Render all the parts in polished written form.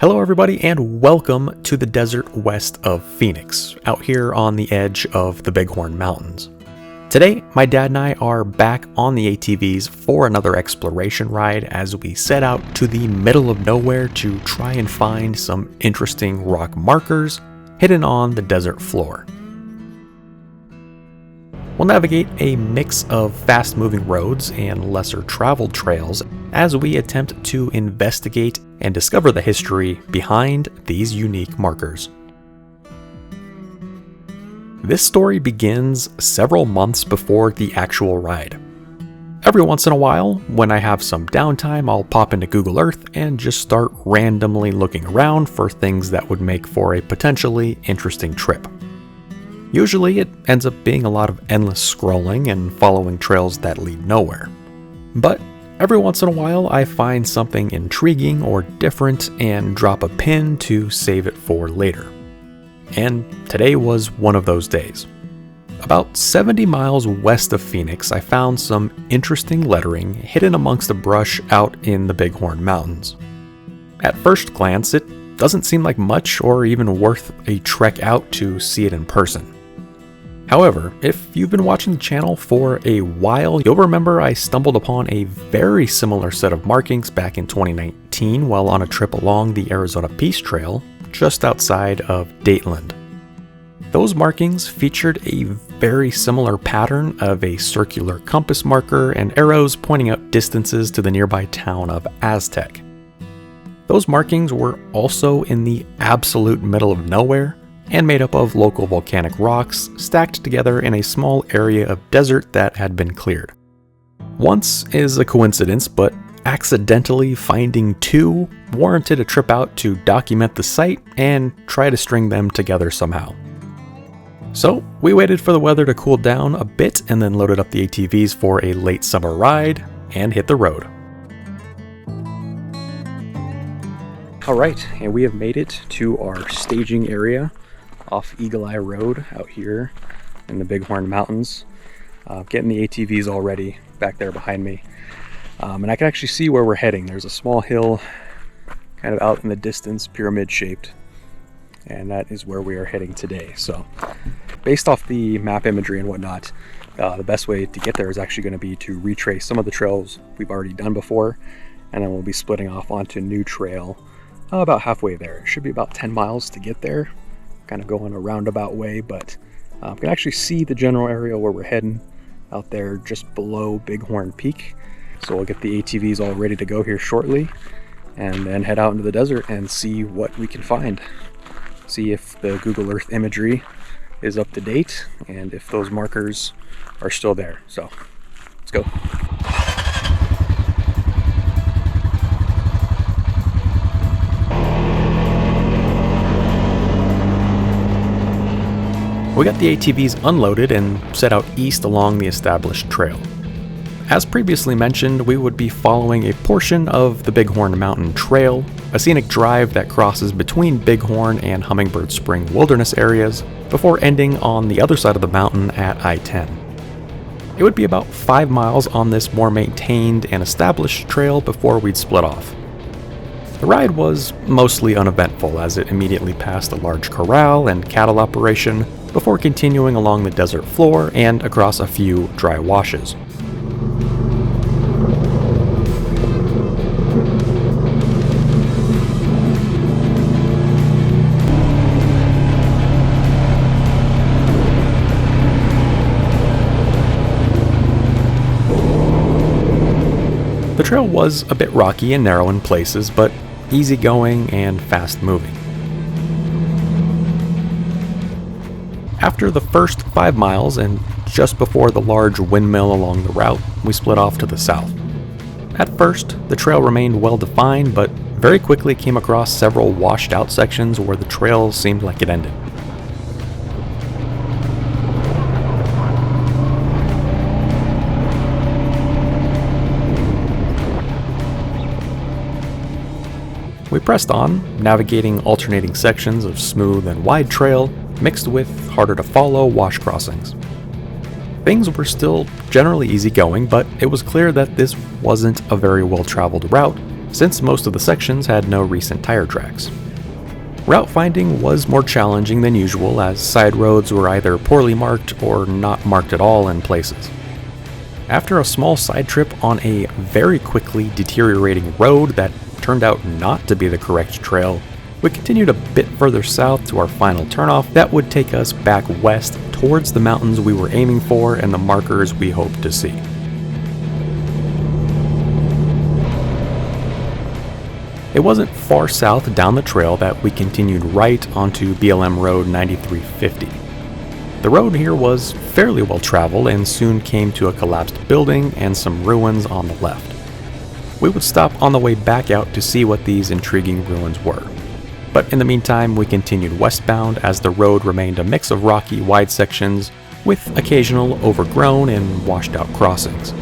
Hello everybody and welcome to the desert west of Phoenix, out here on the edge of the Bighorn Mountains. Today, my dad and I are back on the ATVs for another exploration ride as we set out to the middle of nowhere to try and find some interesting rock markers hidden on the desert floor. We'll navigate a mix of fast-moving roads and lesser-traveled trails as we attempt to investigate and discover the history behind these unique markers. This story begins several months before the actual ride. Every once in a while, when I have some downtime, I'll pop into Google Earth and just start randomly looking around for things that would make for a potentially interesting trip. Usually it ends up being a lot of endless scrolling and following trails that lead nowhere. But every once in a while I find something intriguing or different and drop a pin to save it for later. And today was one of those days. About 70 miles west of Phoenix, I found some interesting lettering hidden amongst the brush out in the Bighorn Mountains. At first glance, it doesn't seem like much or even worth a trek out to see it in person. However, if you've been watching the channel for a while, you'll remember I stumbled upon a very similar set of markings back in 2019 while on a trip along the Arizona Peace Trail just outside of Dateland. Those markings featured a very similar pattern of a circular compass marker and arrows pointing out distances to the nearby town of Aztec. Those markings were also in the absolute middle of nowhere and made up of local volcanic rocks stacked together in a small area of desert that had been cleared. Once is a coincidence, but accidentally finding two warranted a trip out to document the site and try to string them together somehow. So we waited for the weather to cool down a bit and then loaded up the ATVs for a late summer ride and hit the road. Alright, and we have made it to our staging area off Eagle Eye Road out here in the Bighorn Mountains. Getting the ATVs already back there behind me. And I can actually see where we're heading. There's a small hill kind of out in the distance, pyramid shaped. And that is where we are heading today. So based off the map imagery and whatnot, the best way to get there is actually going to be to retrace some of the trails we've already done before. And then we'll be splitting off onto a new trail about halfway there. It should be about 10 miles to get there. Kind of going a roundabout way, but you can actually see the general area where we're heading out there just below Bighorn Peak. So we'll get the ATVs all ready to go here shortly and then head out into the desert and see what we can find. See if the Google Earth imagery is up to date and if those markers are still there. So let's go. We got the ATVs unloaded and set out east along the established trail. As previously mentioned, we would be following a portion of the Bighorn Mountain Trail, a scenic drive that crosses between Bighorn and Hummingbird Spring wilderness areas, before ending on the other side of the mountain at I-10. It would be about 5 miles on this more maintained and established trail before we'd split off. The ride was mostly uneventful as it immediately passed a large corral and cattle operation before continuing along the desert floor and across a few dry washes. The trail was a bit rocky and narrow in places, but easygoing and fast-moving. After the first 5 miles and just before the large windmill along the route, we split off to the south. At first, the trail remained well-defined, but very quickly came across several washed-out sections where the trail seemed like it ended. We pressed on, navigating alternating sections of smooth and wide trail, mixed with harder to follow wash crossings. Things were still generally easygoing, but it was clear that this wasn't a very well-traveled route, since most of the sections had no recent tire tracks. Route finding was more challenging than usual, as side roads were either poorly marked or not marked at all in places. After a small side trip on a very quickly deteriorating road that turned out not to be the correct trail, we continued a bit further south to our final turnoff that would take us back west towards the mountains we were aiming for and the markers we hoped to see. It wasn't far south down the trail that we continued right onto BLM Road 9350. The road here was fairly well traveled and soon came to a collapsed building and some ruins on the left. We would stop on the way back out to see what these intriguing ruins were. But in the meantime, we continued westbound as the road remained a mix of rocky, wide sections with occasional overgrown and washed out crossings.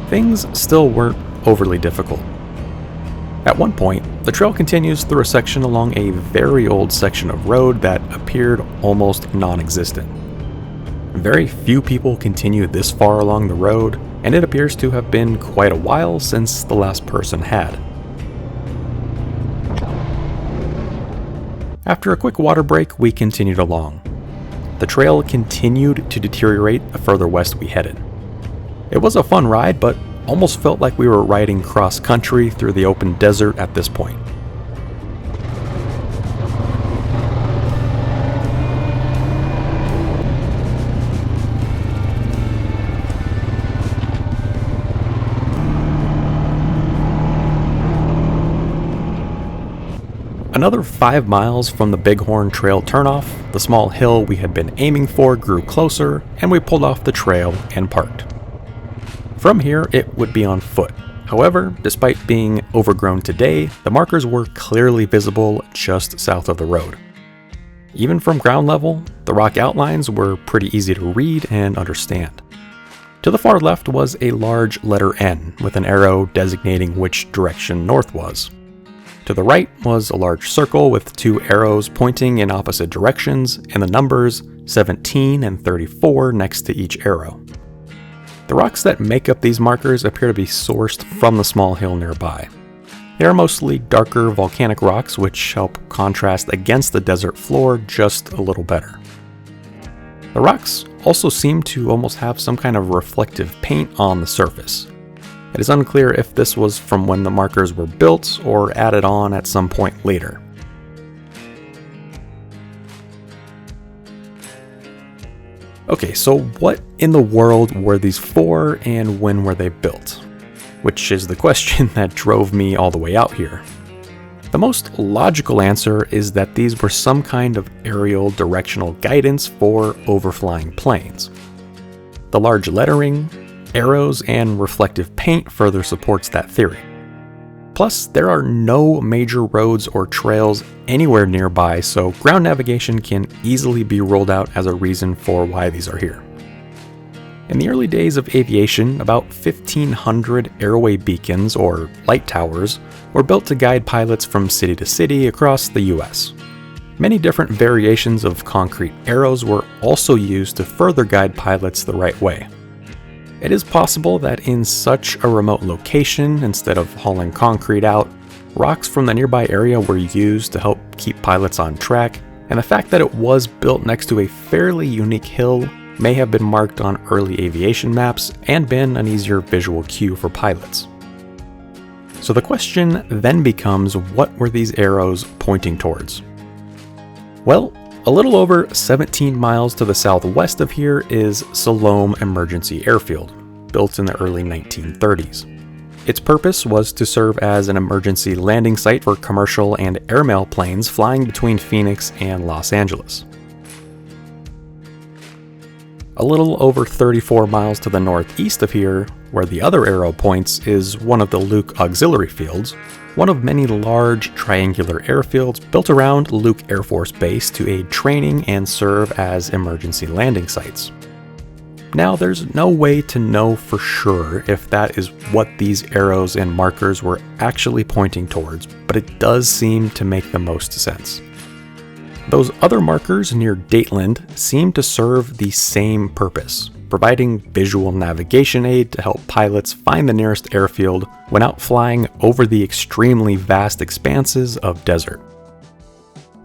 Things still weren't overly difficult. At one point, the trail continues through a section along a very old section of road that appeared almost non-existent. Very few people continue this far along the road, and it appears to have been quite a while since the last person had. After a quick water break, we continued along. The trail continued to deteriorate the further west we headed. It was a fun ride, but almost felt like we were riding cross-country through the open desert at this point. Another 5 miles from the Bighorn Trail turnoff, the small hill we had been aiming for grew closer, and we pulled off the trail and parked. From here, it would be on foot. However, despite being overgrown today, the markers were clearly visible just south of the road. Even from ground level, the rock outlines were pretty easy to read and understand. To the far left was a large letter N with an arrow designating which direction north was. To the right was a large circle with 2 arrows pointing in opposite directions and the numbers 17 and 34 next to each arrow. The rocks that make up these markers appear to be sourced from the small hill nearby. They are mostly darker volcanic rocks which help contrast against the desert floor just a little better. The rocks also seem to almost have some kind of reflective paint on the surface. It is unclear if this was from when the markers were built or added on at some point later. Okay, so what in the world were these for and when were they built? Which is the question that drove me all the way out here. The most logical answer is that these were some kind of aerial directional guidance for overflying planes. The large lettering, arrows, and reflective paint further supports that theory. Plus, there are no major roads or trails anywhere nearby, so ground navigation can easily be ruled out as a reason for why these are here. In the early days of aviation, about 1,500 airway beacons, or light towers, were built to guide pilots from city to city across the US. Many different variations of concrete arrows were also used to further guide pilots the right way. It is possible that in such a remote location, instead of hauling concrete out, rocks from the nearby area were used to help keep pilots on track, and the fact that it was built next to a fairly unique hill may have been marked on early aviation maps and been an easier visual cue for pilots. So the question then becomes, what were these arrows pointing towards? Well, a little over 17 miles to the southwest of here is Siloam Emergency Airfield, built in the early 1930s. Its purpose was to serve as an emergency landing site for commercial and airmail planes flying between Phoenix and Los Angeles. A little over 34 miles to the northeast of here, where the other arrow points, is one of the Luke Auxiliary Fields, one of many large triangular airfields built around Luke Air Force Base to aid training and serve as emergency landing sites. Now, there's no way to know for sure if that is what these arrows and markers were actually pointing towards, but it does seem to make the most sense. Those other markers near Dateland seem to serve the same purpose, providing visual navigation aid to help pilots find the nearest airfield when out flying over the extremely vast expanses of desert.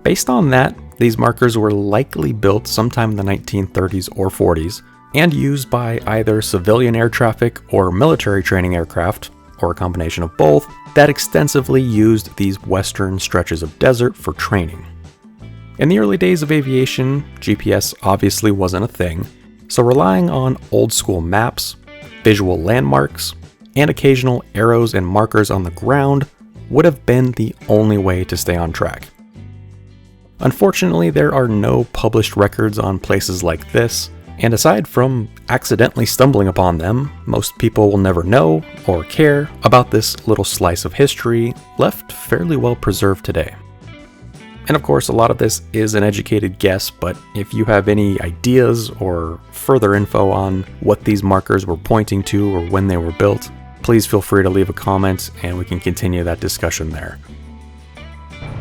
Based on that, these markers were likely built sometime in the 1930s or 40s and used by either civilian air traffic or military training aircraft, or a combination of both, that extensively used these western stretches of desert for training. In the early days of aviation, GPS obviously wasn't a thing, so relying on old school maps, visual landmarks, and occasional arrows and markers on the ground would have been the only way to stay on track. Unfortunately, there are no published records on places like this, and aside from accidentally stumbling upon them, most people will never know or care about this little slice of history left fairly well preserved today. And of course, a lot of this is an educated guess, but if you have any ideas or further info on what these markers were pointing to or when they were built, please feel free to leave a comment and we can continue that discussion there.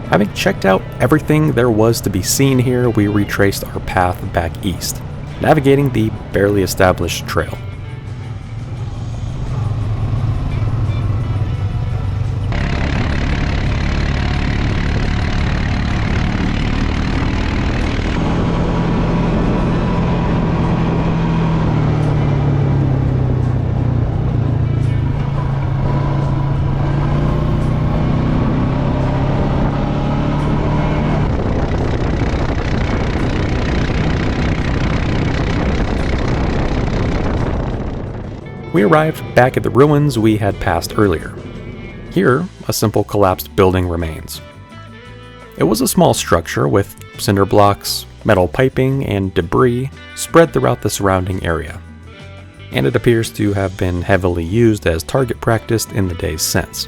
Having checked out everything there was to be seen here, we retraced our path back east, navigating the barely established trail. We arrived back at the ruins we had passed earlier. Here, a simple collapsed building remains. It was a small structure with cinder blocks, metal piping, and debris spread throughout the surrounding area, and it appears to have been heavily used as target practice in the days since.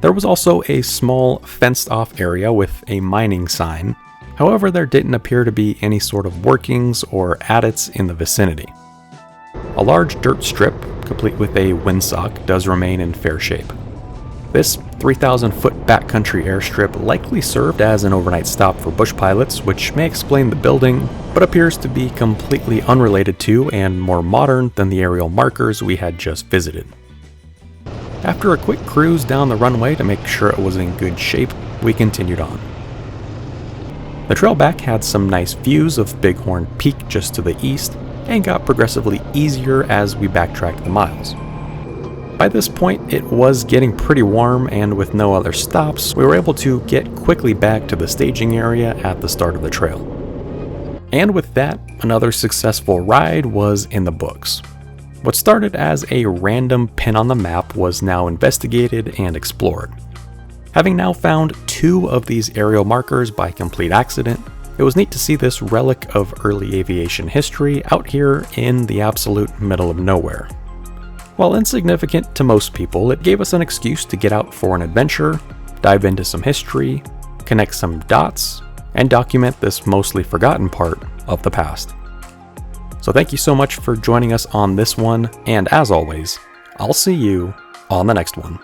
There was also a small fenced-off area with a mining sign. However, there didn't appear to be any sort of workings or adits in the vicinity. A large dirt strip, complete with a windsock, does remain in fair shape. This 3,000-foot backcountry airstrip likely served as an overnight stop for bush pilots, which may explain the building, but appears to be completely unrelated to and more modern than the aerial markers we had just visited. After a quick cruise down the runway to make sure it was in good shape, we continued on. The trail back had some nice views of Bighorn Peak just to the east, and got progressively easier as we backtracked the miles. By this point, it was getting pretty warm, and with no other stops, we were able to get quickly back to the staging area at the start of the trail. And with that, another successful ride was in the books. What started as a random pin on the map was now investigated and explored. Having now found 2 of these aerial markers by complete accident, it was neat to see this relic of early aviation history out here in the absolute middle of nowhere. While insignificant to most people, it gave us an excuse to get out for an adventure, dive into some history, connect some dots, and document this mostly forgotten part of the past. So thank you so much for joining us on this one, and as always, I'll see you on the next one.